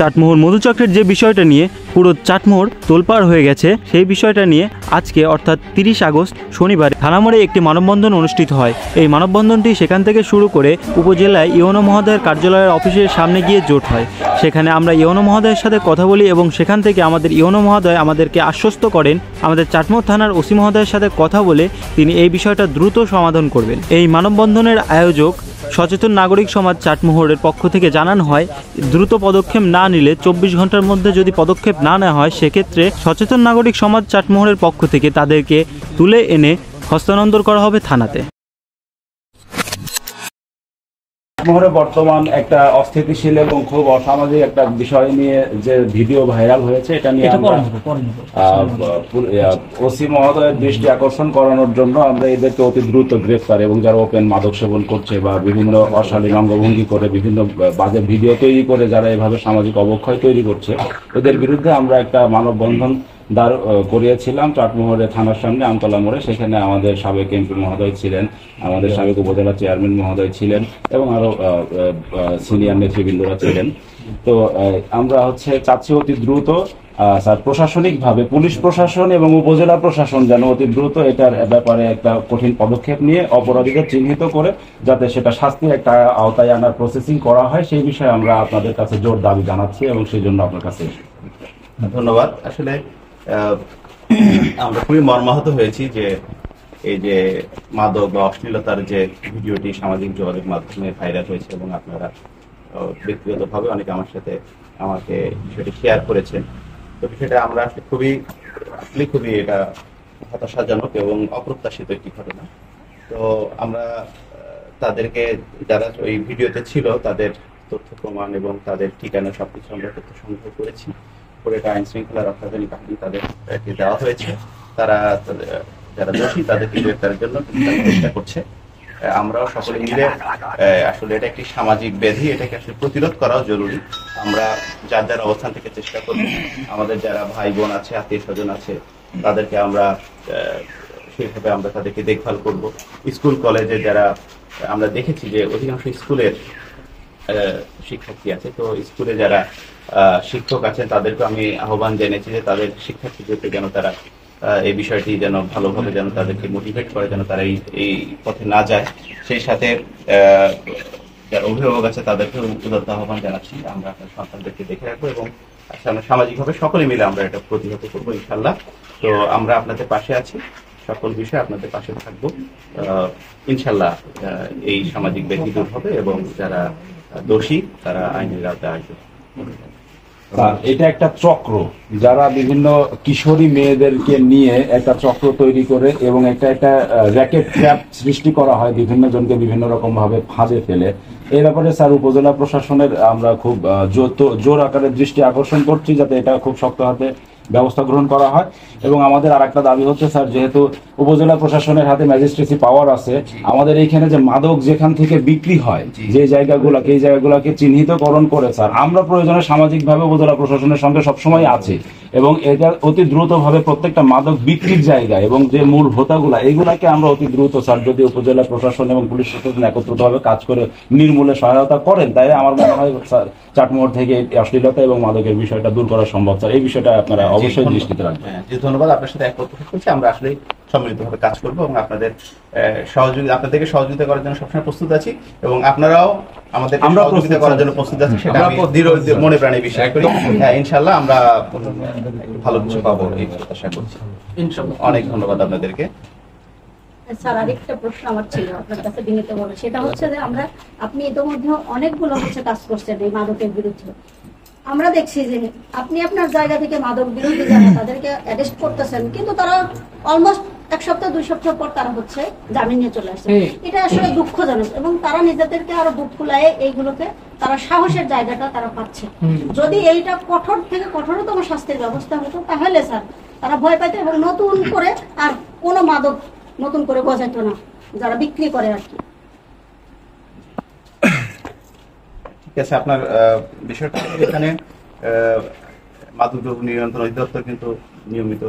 চাটমোহর মধুচক্রের যে বিষয়টা নিয়ে পুরো চাটমোহর তোলপাড় হয়ে গেছে, সেই বিষয়টা নিয়ে আজকে অর্থাৎ 30 আগস্ট শনিবার থানামোড়ে একটি মানববন্ধন অনুষ্ঠিত হয়। এই মানববন্ধনটি সেখান থেকে শুরু করে উপজেলায় ইওনো মহোদয়ের কার্যালয়ের অফিসের সামনে গিয়ে জোট হয়। সেখানে আমরা ইওনো মহোদয়ের সাথে কথা বলি এবং সেখান থেকে আমাদের ইওনো মহোদয় আমাদেরকে আশ্বস্ত করেন আমাদের চাটমোহর থানার ওসি মহোদয়ের সাথে কথা বলে তিনি এই বিষয়টা দ্রুত সমাধান করবেন। এই মানববন্ধনের আয়োজক সচেতন নাগরিক সমাজ চাটমোহরের পক্ষ থেকে জানানো হয়, দ্রুত পদক্ষেপ না নিলে 24 ঘন্টার মধ্যে যদি পদক্ষেপ না নেওয়া হয় সেক্ষেত্রে সচেতন নাগরিক সমাজ চাটমোহরের পক্ষ থেকে তাদেরকে তুলে এনে হস্তান্তর করা হবে থানাতে। চাটমোহরে বর্তমান একটা অস্থিতিশীল এবং খুব অসামাজিক একটা বিষয় নিয়ে যে ভিডিও ভাইরাল হয়েছে, এটা নিয়ে ওসি মহোদয়ের দৃষ্টি আকর্ষণ করানোর জন্য আমরা এদেরকে অতি দ্রুত গ্রেফতার এবং যারা ওপেন মাদক সেবন করছে বা বিভিন্ন অশালীন অঙ্গভঙ্গি করে বিভিন্ন বাজে ভিডিও তৈরি করে যারা এভাবে সামাজিক অবক্ষয় তৈরি করছে, এদের বিরুদ্ধে আমরা একটা মানববন্ধন দাঁড় করিয়েছিলাম চাটমোহরে থানার সামনে আমতলা মোড়ে। সেখানে আমাদের সাবেক এমপি মহোদয় ছিলেন, আমাদের সাবেক উপজেলা চেয়ারম্যান মহোদয় ছিলেন এবং আরো সিনিয়র নেতৃবৃন্দরা ছিলেন। তো আমরা চাচ্ছি অতি দ্রুত স্যার প্রশাসনিকভাবে পুলিশ প্রশাসন এবং উপজেলা প্রশাসন যেন অতি দ্রুত এটার ব্যাপারে একটা কঠিন পদক্ষেপ নিয়ে অপরাধীদের চিহ্নিত করে যাতে সেটা শাস্তির একটা আওতায় আনার প্রসেসিং করা হয়, সেই বিষয়ে আমরা আপনাদের কাছে জোর দাবি জানাচ্ছি এবং সেই জন্য আপনার কাছে ধন্যবাদ। আসলে আমরা খুবই মর্মাহত হয়েছি যে এই যে মাদক বা অশ্লীলতার যে ভিডিওটি সামাজিক যোগাযোগ মাধ্যমে ভাইরাল হয়েছে এবং আপনারা ব্যক্তিগতভাবে অনেকে আমাকে বিষয়টি শেয়ার করেছেন। তো বিষয়টা আমরা আসলে খুবই এটা হতাশাজনক এবং অপ্রত্যাশিত একটি ঘটনা। তো আমরা তাদেরকে যারা ওই ভিডিওতে ছিল তাদের তথ্য প্রমাণ এবং তাদের ঠিকানা সবকিছু আমরা তথ্য সংগ্রহ করেছি। আইন শৃঙ্খলা রক্ষাকারী বাহিনী তাদেরকে দেওয়া হয়েছে। তারা যারা দোষী তাদেরকে গ্রেফতারের জন্য চেষ্টা করছে। আমরাও সকলে মিলে আসলে এটা একটি সামাজিক ব্যাধি, এটাকে আসলে প্রতিরোধ করাও জরুরি। আমরা যার অবস্থান থেকে চেষ্টা করব, আমাদের যারা ভাই বোন আছে, আত্মীয় স্বজন আছে, তাদেরকে আমরা সেইভাবে আমরা তাদেরকে দেখভাল করব। স্কুল কলেজে যারা আমরা দেখেছি যে অধিকাংশ স্কুলের শিক্ষার্থী আছে, তো স্কুলে যারা শিক্ষক আছেন তাদেরকে আমি আহ্বান জানিয়েছি যে তাদের শিক্ষার্থীদেরকে যেন তারা এই বিষয়টি যেন ভালোভাবে যেন তাদেরকে মোটিভেট করে, যেন তারা এই পথে না যায়। সেই সাথে যারা অভিভাবক আছে তাদেরকেও উদাত্ত আহ্বান জানাচ্ছি, আমরা আপনার সন্তানদেরকে দেখে রাখবো এবং আমরা সামাজিকভাবে সকলে মিলে আমরা এটা প্রতিহত করবো ইনশাল্লাহ। তো আমরা আপনাদের পাশে আছি, সকল বিষয়ে আপনাদের পাশে থাকবো ইনশাল্লাহ। এই সামাজিক ব্যাধি দূর হবে এবং যারা দোষী তারা আইনের আওতায় আসবে। এটা একটা চক্র, যারা বিভিন্ন কিশোরী মেয়েদেরকে নিয়ে একটা চক্র তৈরি করে এবং একটা র্যাকেট ট্র্যাপ সৃষ্টি করা হয়, বিভিন্ন জনকে বিভিন্ন রকম ভাবে ফাঁদে ফেলে। এই ব্যাপারে স্যার উপজেলা প্রশাসনের আমরা খুব জোর আকারে দৃষ্টি আকর্ষণ করছি যাতে এটা খুব শক্ত হাতে ব্যবস্থা গ্রহণ করা হয়। এবং আমাদের আর একটা দাবি হচ্ছে স্যার, যেহেতু উপজেলা প্রশাসনের হাতে ম্যাজিস্ট্রেসি পাওয়ার আছে, আমাদের এইখানে যে মাদক যেখান থেকে বিক্রি হয় যে জায়গাগুলোকে, এই জায়গাগুলোকে চিহ্নিতকরণ করে স্যার আমরা প্রয়োজনে সামাজিকভাবে উপজেলা প্রশাসনের সঙ্গে সবসময় আছি এবং এটা অতি দ্রুতভাবে প্রত্যেকটা মাদক বিক্রির জায়গা এবং যে মূল ভোতাগুলা এইগুলাকে আমরা অতি দ্রুত স্যার যদি উপজেলা প্রশাসন এবং পুলিশ প্রশাসন একত্রিতভাবে কাজ করে নির্মূলে সহায়তা করেন, তাই আমার মনে হয় স্যার চাটমোহর থেকে অশ্লীলতা এবং মাদকের বিষয়টা দূর করা সম্ভব। স্যার এই বিষয়টা আপনারা অবশ্যই দৃষ্টিতে রাখবেন। ধন্যবাদ। আপনার সাথে একমত করছি, আমরা আসলে সম্মিলিতভাবে কাজ করবো এবং আপনাদেরকে সহযোগিতা করার জন্য সবসময় প্রস্তুত আছি এবং আপনারাও আমাদের সহযোগিতা করার জন্য প্রস্তুত আছি, সেটা আমি দৃঢ় মনে প্রাণে বিশ্বাস করি। হ্যাঁ, ইনশাল্লাহ আমরা ভালো কিছু পাবো এই প্রত্যাশা করছি ইনশাল্লাহ। অনেক ধন্যবাদ আপনাদেরকে। স্যার, আরেকটা প্রশ্ন আমার ছিল আপনার কাছে বিনীতভাবে, সেটা হচ্ছে যে আপনি ইতিমধ্যে অনেকগুলো কাজ করছেন এই মাদকের বিরুদ্ধে। আমরা দেখছি যে আপনি আপনার জায়গা থেকে মাদক বিরোধী যারা তাদেরকে অ্যারেস্ট করতেছেন, কিন্তু তারা অলমোস্ট 1 সপ্তাহ 2 সপ্তাহ পর তারা জামিন নিয়ে চলে আসছে। এটা আসলে দুঃখজনক এবং তারা নিজেদেরকে আরো বুক ফুলায় এইগুলোকে তারা সাহসের জায়গাটা তারা পাচ্ছে। যদি এইটা কঠোর থেকে কঠোরতম শাস্তির ব্যবস্থা হতো তাহলে স্যার তারা ভয় পাইতো এবং নতুন করে আর কোনো মাদক নতুন করে বোঝাইতো না যারা বিক্রি করে আর কি। ঠিক আছে, আপনার বিষয়টা এখানে মাদকদ্রব্য নিয়ন্ত্রণ অধিদপ্তর কিন্তু নিয়মিত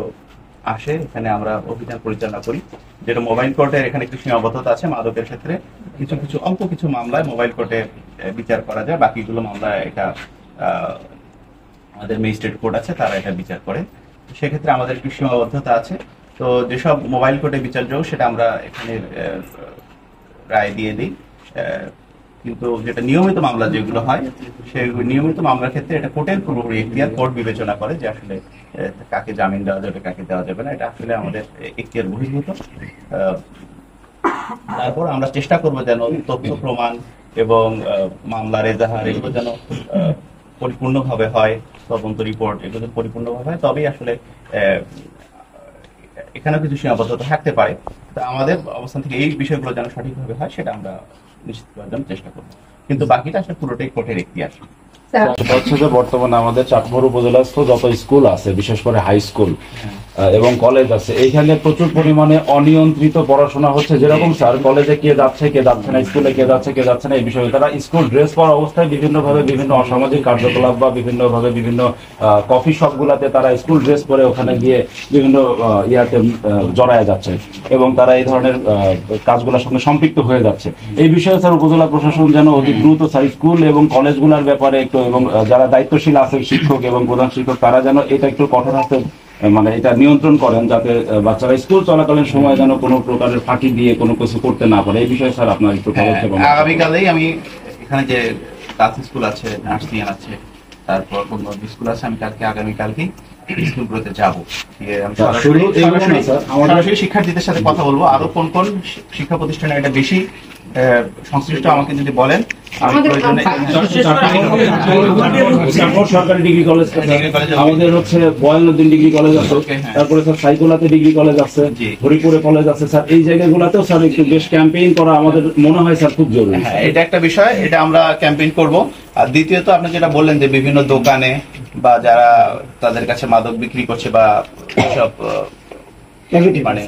আসে, এখানে আমরা অভিযান পরিচালনা করি, যেটা মোবাইল কোর্টের এখানে একটু সীমাবদ্ধতা আছে। মাদকের ক্ষেত্রে অল্প কিছু মামলায় মোবাইল কোর্টে বিচার করা যায়, বাকিগুলো মামলায় এটা আমাদের ম্যাজিস্ট্রেট কোর্ট আছে, তারা এটা বিচার করে। সেক্ষেত্রে আমাদের একটু সীমাবদ্ধতা আছে। তো যেসব মোবাইল কোর্টে বিচারযোগ্য সেটা আমরা এখানে রায় দিয়ে দিই। কিন্তু যেটা নিয়মিত মামলা যেগুলো হয়, সেই নিয়মিত মামলার ক্ষেত্রে এটা কোর্টের পুরোপুরি এখতিয়ার, কোর্ট বিবেচনা করে যে আসলে কাকে জামিন দেওয়া যাবে, কাকে দেওয়া যাবে না। এটা আসলে আমাদের এখতিয়ার বহির্ভূত। তারপর আমরা চেষ্টা করবো যেন তথ্য প্রমাণ এবং মামলার এজাহার এগুলো যেন পরিপূর্ণভাবে হয়, তদন্ত রিপোর্ট এগুলো পরিপূর্ণভাবে হয়, তবেই আসলে এখানেও কিছু সীমাবদ্ধতা থাকতে পারে। তা আমাদের অবস্থান থেকে এই বিষয়গুলো যেন সঠিকভাবে হয় সেটা আমরা নিশ্চিত করার জন্য চেষ্টা করবো, কিন্তু বাকিটা আসলে পুরোটাই কোর্টের এখতিয়ার। সেটা হচ্ছে যে বর্তমানে আমাদের চাটমোহর উপজেলাস্থ যত স্কুল আছে, বিশেষ করে হাই স্কুল এবং কলেজ আছে, এইখানে প্রচুর পরিমাণে অনিয়ন্ত্রিত পড়াশোনা হচ্ছে। যেরকম স্যার কলেজে কে যাচ্ছে কে যাচ্ছে না, স্কুলে কে যাচ্ছে কে যাচ্ছে না, এই বিষয়ে তারা স্কুল ড্রেস পরা অবস্থায় বিভিন্নভাবে বিভিন্ন অসামাজিক কার্যকলাপ বা বিভিন্নভাবে বিভিন্ন কফি শপ গুলাতে তারা স্কুল ড্রেস পরে ওখানে গিয়ে বিভিন্ন ইয়াতে জড়ায় যাচ্ছে এবং তারা এই ধরনের কাজগুলোর সঙ্গে সম্পৃক্ত হয়ে যাচ্ছে। এই বিষয়ে স্যার উপজেলা প্রশাসন যেন অতি দ্রুত স্যার স্কুল এবং কলেজগুলোর ব্যাপারে একটু, এবং যারা দায়িত্বশীল আছে শিক্ষক এবং প্রধান শিক্ষক, তারা যেন এটা একটু কঠোর হাতে মানে এটা নিয়ন্ত্রণ করেন, যাতে বাচ্চারা স্কুল চলাকালীন সময় যেন কোনো প্রকারের ফাঁকি দিয়ে কোনো কিছু করতে না পারে। এই বিষয়ে স্যার আপনার একটু পদক্ষেপ। আগামীকালেই আমি এখানে যে ক্লাস স্কুল আছে, নার্সিয়ান আছে, তারপর কোন স্কুল আছে, আমি আগামীকালকেই স্কুলগুলোতে যাবো, আমি সরাসরি শিক্ষার্থীদের সাথে কথা বলবো। আরো কোন কোন শিক্ষা প্রতিষ্ঠানে এটা বেশি সংশ্লিষ্ট আমাকে যদি বলেন, সরকারি ডিগ্রি কলেজ, আমাদের হচ্ছে বয়ানুদ্দিন ডিগ্রি কলেজ আছে, তারপরে স্যার সাইকোলাতে ডিগ্রি কলেজ আছে, হরিপুরে কলেজ আছে। স্যার এই জায়গাগুলোতেও স্যার একটু বেশ ক্যাম্পেইন করা আমাদের মনে হয় স্যার খুব জরুরি। হ্যাঁ, এটা একটা বিষয়, এটা আমরা ক্যাম্পেইন করব। আর দ্বিতীয়ত আপনি যেটা বললেন যে বিভিন্ন দোকানে বা যারা তাদের কাছে মাদক বিক্রি করছে বা সব মানে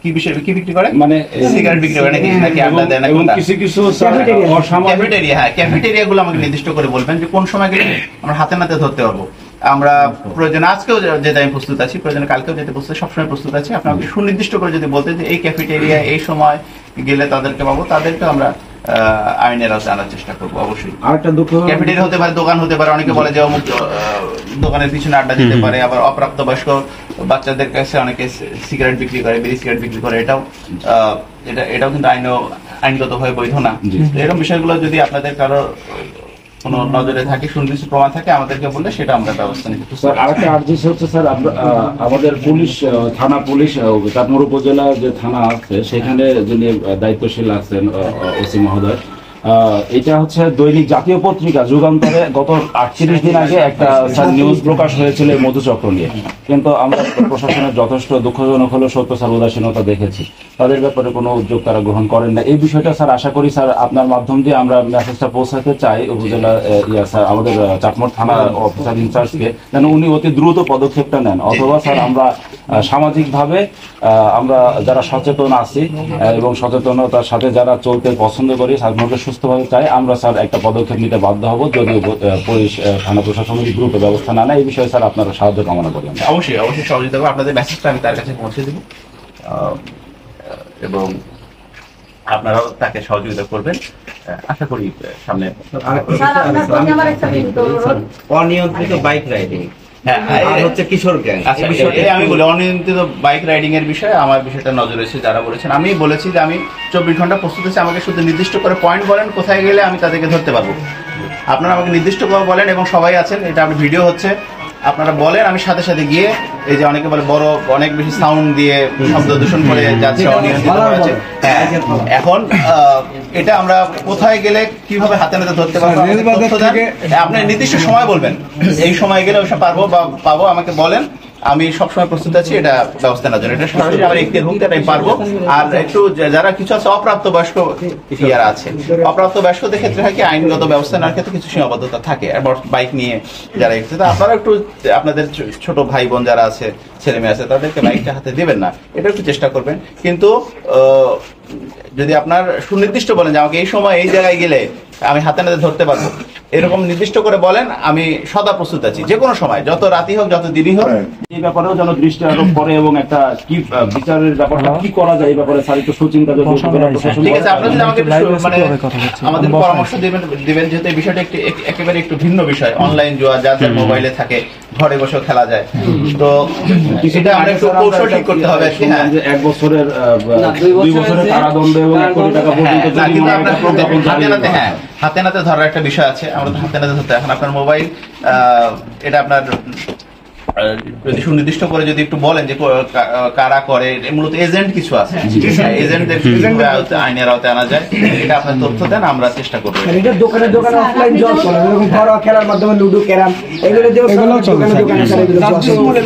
কি বিষয় কি বিক্রি করে, মানে সিগারেট বিক্রি করে নাকি আড্ডা দেয় না, কিছু কিছু ক্যাফেটেরিয়া গুলো আমাকে নির্দিষ্ট করে বলবেন যে কোন সময় গেলে আমরা হাতে নাতে ধরতে পারবো। আমরা প্রয়োজনে আজকেও যেতে আমি প্রস্তুত আছি, প্রয়োজনে কালকেও যেতে প্রস্তুত, সবসময় প্রস্তুত আছি। আপনাকে সুনির্দিষ্ট করে যদি বলতে যে এই ক্যাফেটেরিয়া এই সময় গেলে তাদেরকে পাবো, তাদেরকে আমরা আইনের আওতায় আনার চেষ্টা করবো। অবশ্যই আরেকটা দুঃখ, ক্যাফেটেরিয়া হতে পারে, দোকান হতে পারে, অনেকে বলে যে অমুক দোকানের পিছনে আড্ডা দিতে পারে, আবার অপ্রাপ্তবয়স্ক বাচ্চাদের কাছে অনেকে সিগারেট বিক্রি করে, বিড়ি সিগারেট বিক্রি করে, এটাও কিন্তু আইনগতভাবে বৈধ না। এরকম বিষয়গুলো যদি আপনাদের কারো কোনো নজরে থাকে, সুনির্দিষ্ট প্রমাণ থাকে, আমাদেরকে বললে সেটা আমরা ব্যবস্থা নিতে। স্যার আরেকটা আর্জি হচ্ছে স্যার, আমাদের পুলিশ থানা, পুলিশ চাটমোহর উপজেলা যে থানা আছে সেখানে যিনি দায়িত্বশীল আছেন ওসি মহোদয়, এটা হচ্ছে দৈনিক জাতীয় পত্রিকা যুগান্তরে গত 38 দিন আগে একটা স্যার নিউজ প্রকাশ হয়েছিল মধুচক্র নিয়ে, কিন্তু আমরা প্রশাসনের যথেষ্ট দুঃখজনক হলেও সত্য স্যার উদাসীনতা দেখেছি, তাদের ব্যাপারে কোনো উদ্যোগ তারা গ্রহণ করেন না। এই বিষয়টা স্যার আশা করি স্যার আপনার মাধ্যম দিয়ে আমরা মেসেজটা পৌঁছাতে চাই উপজেলা স্যার আমাদের চাটমোহর থানা অফিসার ইনচার্জকে, যেন উনি অতি দ্রুত পদক্ষেপটা নেন। অথবা স্যার আমরা সামাজিকভাবে আমরা যারা সচেতন আছি এবং সচেতনতার সাথে যারা চলতে পছন্দ করি, চাটমোহরকে সুস্থভাবে চাই, আমরা স্যার একটা পদক্ষেপ নিতে বাধ্য হব যদি থানা প্রশাসন দ্রুত ব্যবস্থা না নেয়। এই বিষয়ে স্যার আপনারা সাহায্য কামনা করি। অবশ্যই অবশ্যই সহযোগিতা করবো, আপনাদের মেসেজটা আমি তার কাছে পৌঁছে দেবো এবং আপনারাও তাকে সহযোগিতা করবেন, আশা করি সামনে। অনিয়ন্ত্রিত বাইক রাইডিং হচ্ছে কিশোর গ্যাং, আমি বলি অনিয়ন্ত্রিত বাইক রাইডিং এর বিষয়ে আমার বিষয়টা নজর রয়েছে, যারা বলেছেন। আমি বলেছি যে আমি 24 ঘন্টা প্রস্তুত আছি, আমাকে শুধু নির্দিষ্ট করে পয়েন্ট বলেন কোথায় গেলে আমি তাদেরকে ধরতে পারবো। আপনারা আমাকে নির্দিষ্ট করে বলেন এবং সবাই আছেন, এটা আমার ভিডিও হচ্ছে, আপনারা বলেন, আমি সাথে সাথে গিয়ে, এই যে অনেকে বলে বড় অনেক বেশি সাউন্ড দিয়ে শব্দ দূষণ করে যাচ্ছে, অনিয়ন্ত্রিত হয়েছে। হ্যাঁ, এখন এটা আমরা কোথায় গেলে কিভাবে হাতে নাতে ধরতে পারবো, আপনি নির্দিষ্ট সময় বলবেন, এই সময় গেলে ওইসব পারবো বা পাবো, আমাকে বলেন, আমি সবসময় প্রস্তুত আছি এটা ব্যবস্থা নেওয়ার জন্য। এটা সরাসরি আমার একটি হুক আমি পারবো। আর একটু যারা কিছু আছে অপ্রাপ্ত বয়স্ক ইয়ারা আছে, অপ্রাপ্ত বয়স্কদের ক্ষেত্রে হয় কি আইনগত ব্যবস্থা নেওয়ার ক্ষেত্রে কিছু সীমাবদ্ধতা থাকে, বাইক নিয়ে যারা এসেছে, তা আপনারা একটু আপনাদের ছোট ভাই বোন যারা আছে, ছেলে মেয়ে আছে, তাদেরকে বাইকটা হাতে দেবেন না, এটা একটু চেষ্টা করবেন। কিন্তু যদি আপনার সুনির্দিষ্ট বলেন যে আমাকে এই সময় এই জায়গায় গেলে আমি হাতে নাতে ধরতে পারবো, এরকম নির্দিষ্ট করে বলেন, আমি সদা প্রস্তুত আছি, যে কোনো সময়, যত রাতই হোক যত দিনই হোক। এই ব্যাপারেও যেন দৃষ্টি আরোপ করে এবং একটা কি বিচারের ব্যাপারটা কি করা যায় এই ব্যাপারে স্যার একটু সুচিন্তা। ঠিক আছে, আপনারা যদি আমাকে মানে আমাদের পরামর্শ দিবেন, যেহেতু এই বিষয়টা একেবারে একটু ভিন্ন বিষয়, অনলাইন জুয়া যাদের মোবাইলে থাকে, ঘরে বসেও খেলা যায়। তো সেটা আমরা একটু কৌশল ঠিক করতে হবে আর কি। হ্যাঁ, 1 বছরের 2 বছরের কারাদণ্ড এবং 1 কোটি টাকা পর্যন্ত না, কিন্তু জরিমানা আপনার প্রজ্ঞাপন জারি হাতে নাতে, হ্যাঁ, হাতে নাতে ধরার একটা বিষয় আছে। আমরা তো হাতে নাতে ধরতে, এখন আপনার মোবাইল এটা আপনার যদি সুনির্দিষ্ট করে যদি একটু বলেন যে কারা করে, মূলত এজেন্ট কিছু আছে, এজেন্টদের আইনের আওতায় আনা যায়, এটা আপনার তথ্য দেন, আমরা চেষ্টা করবো। এটা দোকানে দোকানে অফলাইন জব করে, যেরকম ঘরোয়া খেলার মাধ্যমে লুডো ক্যারাম এগুলো যে দোকানে দোকানে করে,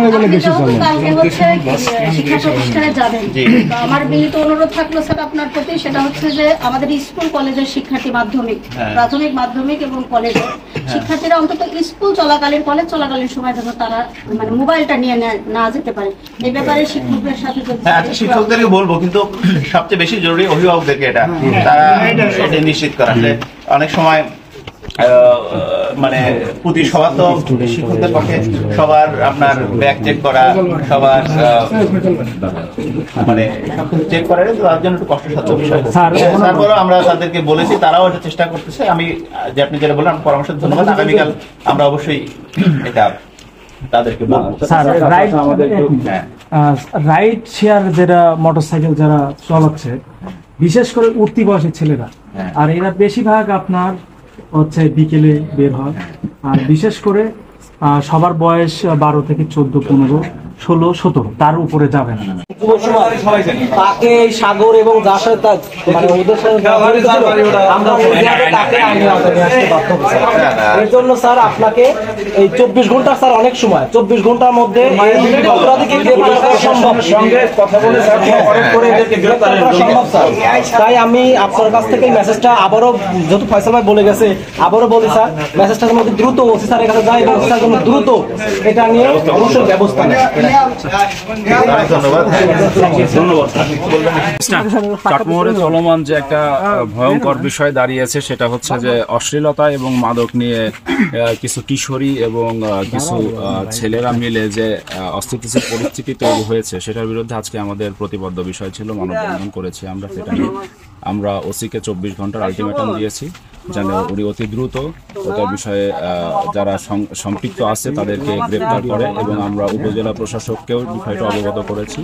এগুলো বেশি চলে। কালকে হচ্ছে শিক্ষা প্রতিষ্ঠানে যাবেন, তো আমার বিনীত অনুরোধ থাকলো স্যার আপনার প্রতি, সেটা হচ্ছে যে আমাদের স্কুল কলেজের শিক্ষার্থী, মাধ্যমিক, প্রাথমিক, মাধ্যমিক এবং কলেজের শিক্ষার্থীরা অন্তত স্কুল চলাকালীন, কলেজ চলাকালীন সময় যেন তারা মানে মোবাইলটা নিয়ে না যেতে পারে, এই ব্যাপারে শিক্ষকদের সাথে। আচ্ছা, শিক্ষকদেরকে বলবো, কিন্তু সবচেয়ে বেশি জরুরি অভিভাবকদেরকে এটা তারা এটা নিশ্চিত করা। অনেক সময় মানে প্রতি সবার তো শিক্ষকদের পক্ষে সবার আপনার ব্যাগ চেক করা, সবার মানে চেক করা, তার জন্য একটু কষ্টসাধ্য বিষয়। তারপরেও আমরা তাদেরকে বলেছি, তারাও এটা চেষ্টা করতেছে। আমি যে আপনি যেটা বললেন পরামর্শের ধন্যবাদ। আগামীকাল আমরা অবশ্যই এটা তাদেরকে বলবো। স্যার রাইড শেয়ার যেটা মোটরসাইকেল যারা চালাচ্ছে, বিশেষ করে উঠতি বয়সী ছেলেরা, আর এরা বেশিরভাগ আপনার হচ্ছে বিকেলে বের হয়, আর বিশেষ করে সবার বয়স 12 থেকে 14, 15, 16, 17 তার উপরে যাবে না। তাকে সাগর এবং যার সাথে মানে ওদের সাথে আমরা তাকে আইনের আওতায় নিয়ে আসতে বাধ্য হচ্ছি। এর জন্য স্যার আপনাকে এই 24 ঘন্টা, স্যার অনেক সময় 24 ঘন্টার মধ্যে তাই আমি আপনার কাছ থেকে মেসেজটা আবারও, যেহেতু ফয়সাল ভাই বলে গেছে, আবারও বলি স্যার, মেসেজটার মধ্যে দ্রুত ওসি স্যারের কাছে যায় এবং ওসি স্যার দ্রুত এটা নিয়ে অবশ্যই ব্যবস্থা নেয়। চাটমোহরে চলমান যে একটা ভয়ঙ্কর বিষয় দাঁড়িয়েছে, সেটা হচ্ছে যে অশ্লীলতা এবং মাদক নিয়ে কিছু কিশোরী এবং কিছু ছেলেরা মিলে যে অস্থিতিশীল পরিস্থিতি তৈরি হয়েছে, সেটার বিরুদ্ধে আজকে আমাদের প্রতিবদ্ধ বিষয় ছিল, মানববন্ধন করেছি আমরা। সেটা নিয়ে আমরা ওসিকে 24 ঘন্টার আলটিমেটাম দিয়েছি, যেন উনি অতি দ্রুত ওটার বিষয়ে যারা সম্পৃক্ত আছে তাদেরকে গ্রেপ্তার করে, এবং আমরা উপজেলা প্রশাসককেও বিষয়টা অবগত করেছি।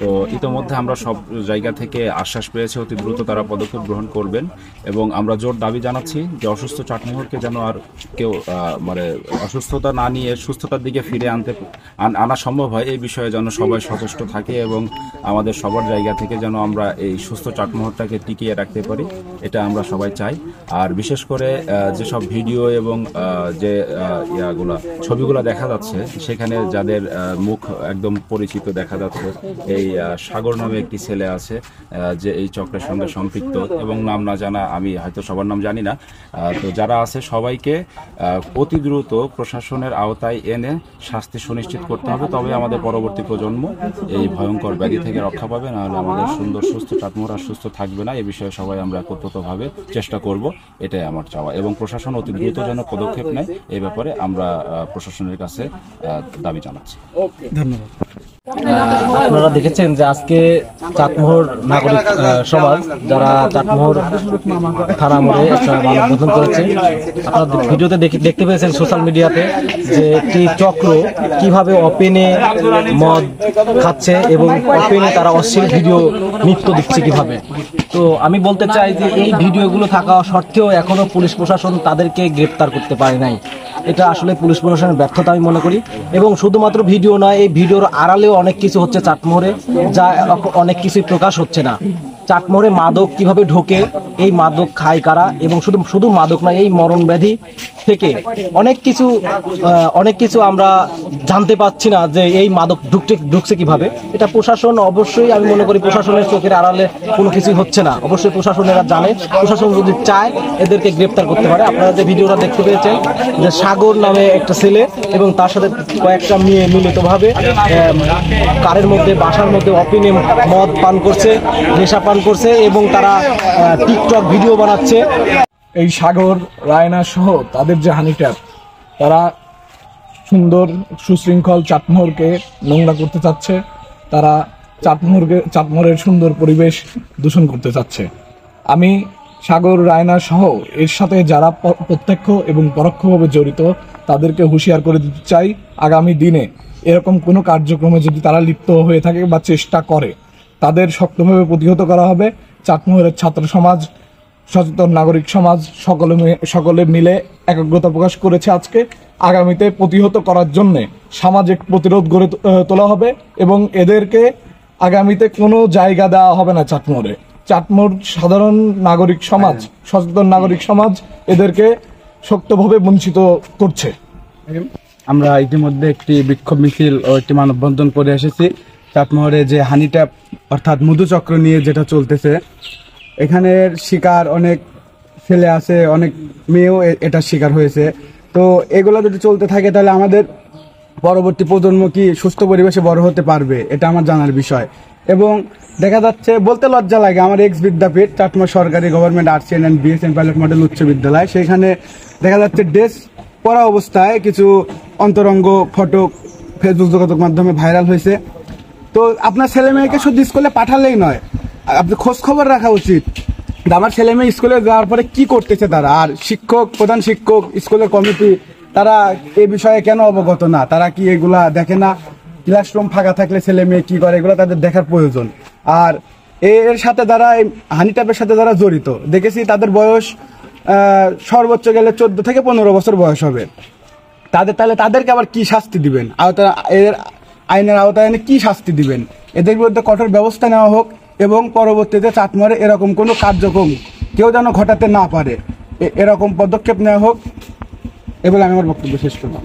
তো ইতোমধ্যে আমরা সব জায়গা থেকে আশ্বাস পেয়েছি অতি দ্রুত তারা পদক্ষেপ গ্রহণ করবেন, এবং আমরা জোর দাবি জানাচ্ছি যে অসুস্থ চাটমোহরকে যেন আর কেউ মানে অসুস্থতা না নিয়ে সুস্থতার দিকে ফিরে আনা সম্ভব হয়, এই বিষয়ে যেন সবাই সচেষ্ট থাকে, এবং আমাদের সবার জায়গা থেকে যেন আমরা এই সুস্থ চাটমোহরটাকে টিকিয়ে রাখতে পারি, এটা আমরা সবাই চাই। আর বিশেষ করে যেসব ভিডিও এবং যে ছবিগুলো দেখা যাচ্ছে, সেখানে যাদের মুখ একদম পরিচিত দেখা যাচ্ছে, এই সাগর নামে একটি ছেলে আছে যে এই চক্রের সঙ্গে সম্পৃক্ত, এবং নাম না জানা, আমি হয়তো সবার নাম জানি না। তো যারা আছে সবাইকে অতি দ্রুত প্রশাসনের আওতায় এনে শাস্তি সুনিশ্চিত করতে হবে, তবে আমাদের পরবর্তী প্রজন্ম এই ভয়ঙ্কর ব্যাধি থেকে রক্ষা পাবে, নাহলে আমাদের সুন্দর সুস্থ চাটমোহর আর সুস্থ থাকবে না। এ বিষয়ে সবাই আমরা একত্রিতভাবে চেষ্টা করব, এটাই আমার চাওয়া, এবং প্রশাসন অতি দ্রুত যেন পদক্ষেপ নেয় এই ব্যাপারে আমরা প্রশাসনের কাছে দাবি জানাচ্ছি। ধন্যবাদ। আপনারা দেখেছেন যে আজকে চাটমোহর নাগরিক সমাজ, যারা চাটমোহর থানা মোড়ে একটা মানববন্ধন করেছে, আপনারা ভিডিওতে দেখতে পেয়েছেন সোশ্যাল মিডিয়াতে যে একটি চক্র কিভাবে ওপেনে মদ খাচ্ছে এবং ওপেনে তারা অশ্লীল ভিডিও নৃত্য দিচ্ছে কিভাবে। তো আমি বলতে চাই যে এই ভিডিওগুলো থাকা সত্ত্বেও এখনো পুলিশ প্রশাসন তাদেরকে গ্রেপ্তার করতে পারে নাই। এটা আসলে পুলিশ প্রশাসনের ব্যর্থতা আমি মনে করি, এবং শুধুমাত্র ভিডিও নয়, এই ভিডিওর আড়ালেও অনেক কিছু হচ্ছে চাটমোহরে, যা অনেক কিছুই প্রকাশ হচ্ছে না। চাটমোহরে মাদক কিভাবে ঢোকে, এই মাদক খায় কারা, এবং শুধু মাদক নয়, এই মরণ ব্যাধি থেকে অনেক কিছু আমরা জানতে পাচ্ছি না যে এই মাদক ঢুকছে কিভাবে। এটা প্রশাসন, অবশ্যই আমি মনে করি প্রশাসনের চোখের আড়ালে কোনো কিছুই হচ্ছে না। অবশ্যই প্রশাসনেরা জানে, প্রশাসন যদি চায় এদেরকে গ্রেপ্তার করতে পারে। আপনারা যে ভিডিওটা দেখতে পেয়েছেন যে সাগর নামে একটা ছেলে এবং তার সাথে কয়েকটা মেয়ে মিলিতভাবে কারের মধ্যে, বাসার মধ্যে অপিনে মদ পান করছে, নেশা পান করছে, এবং তারা টিকটক ভিডিও বানাচ্ছে। এই সাগর, রায়না সহ তাদের যে হানিটার, তারা সুন্দর সুশৃঙ্খল চাটমোহরকে নোংরা করতে চাচ্ছে, তারা চাটমোহরের সুন্দর পরিবেশ দূষণ করতে চাচ্ছে। আমি সাগর, রায়না সহ এর সাথে যারা প্রত্যক্ষ এবং পরোক্ষভাবে জড়িত তাদেরকে হুঁশিয়ার করে দিতে চাই, আগামী দিনে এরকম কোনো কার্যক্রমে যদি তারা লিপ্ত হয়ে থাকে বা চেষ্টা করে তাদের শক্তভাবে প্রতিহত করা হবে। চাটমোহরের ছাত্র সমাজ, সচেতন নাগরিক সমাজ সকলে মিলে একাগ্রতা প্রকাশ করেছে আজকে। আগামীতে প্রতিহত করার জন্য সামাজিক প্রতিরোধ গড়ে তোলা হবে এবং এদেরকে আগামীতে কোনো জায়গা দেওয়া হবে না চাটমোহরে। চাটমোহর সাধারণ নাগরিক সমাজ, সচেতন নাগরিক সমাজ এদেরকে শক্তভাবে বঞ্চিত করছে। আমরা ইতিমধ্যে একটি বিক্ষোভ মিছিল ও একটি মানববন্ধন করে এসেছি। চাটমোহরে যে হানি ট্যাপ অর্থাৎ মধুচক্র নিয়ে যেটা চলতেছে, এখানের শিকার অনেক ছেলে আছে, অনেক মেয়েও এটার শিকার হয়েছে। তো এগুলো যদি চলতে থাকে তাহলে আমাদের পরবর্তী প্রজন্ম কি সুস্থ পরিবেশে বড় হতে পারবে, এটা আমার জানার বিষয়। এবং দেখা যাচ্ছে, বলতে লজ্জা লাগে, আমার এক্স বিদ্যাপীঠ চাটমোহর সরকারি government arts and BSN pilot model উচ্চ বিদ্যালয়, সেখানে দেখা যাচ্ছে ড্রেস পরা অবস্থায় কিছু অন্তরঙ্গ ফটো ফেসবুক যোগাযোগ মাধ্যমে ভাইরাল হয়েছে। তো আপনার ছেলে মেয়েকে শুধু স্কুলে পাঠালেই নয়, আপনি খোঁজ খবর রাখা উচিত আমার ছেলে মেয়ে স্কুলে যাওয়ার পরে কি করতেছে তারা। আর শিক্ষক, প্রধান শিক্ষক, স্কুলের কমিটি তারা এই বিষয়ে কেন অবগত না? তারা কি এগুলা দেখে না? ক্লাসরুম ফাঁকা থাকলে ছেলে মেয়ে কি করে, এগুলো তাদের দেখার প্রয়োজন। আর এর সাথে যারা হানি ট্যাপের সাথে যারা জড়িত দেখেছি, তাদের বয়স সর্বোচ্চ গেলে 14 থেকে 15 বছর বয়স হবে। তাদেরকে আবার কি শাস্তি দিবেন? এর আইনের আওতায় এনে কি শাস্তি দিবেন? এদের বিরুদ্ধে কঠোর ব্যবস্থা নেওয়া হোক এবং পরবর্তীতে চাটমোহরে এরকম কোনো কার্যক্রম কেউ যেন ঘটাতে না পারে, এরকম পদক্ষেপ নেওয়া হোক। এগুলো আমি আমার বক্তব্য শেষ করলাম।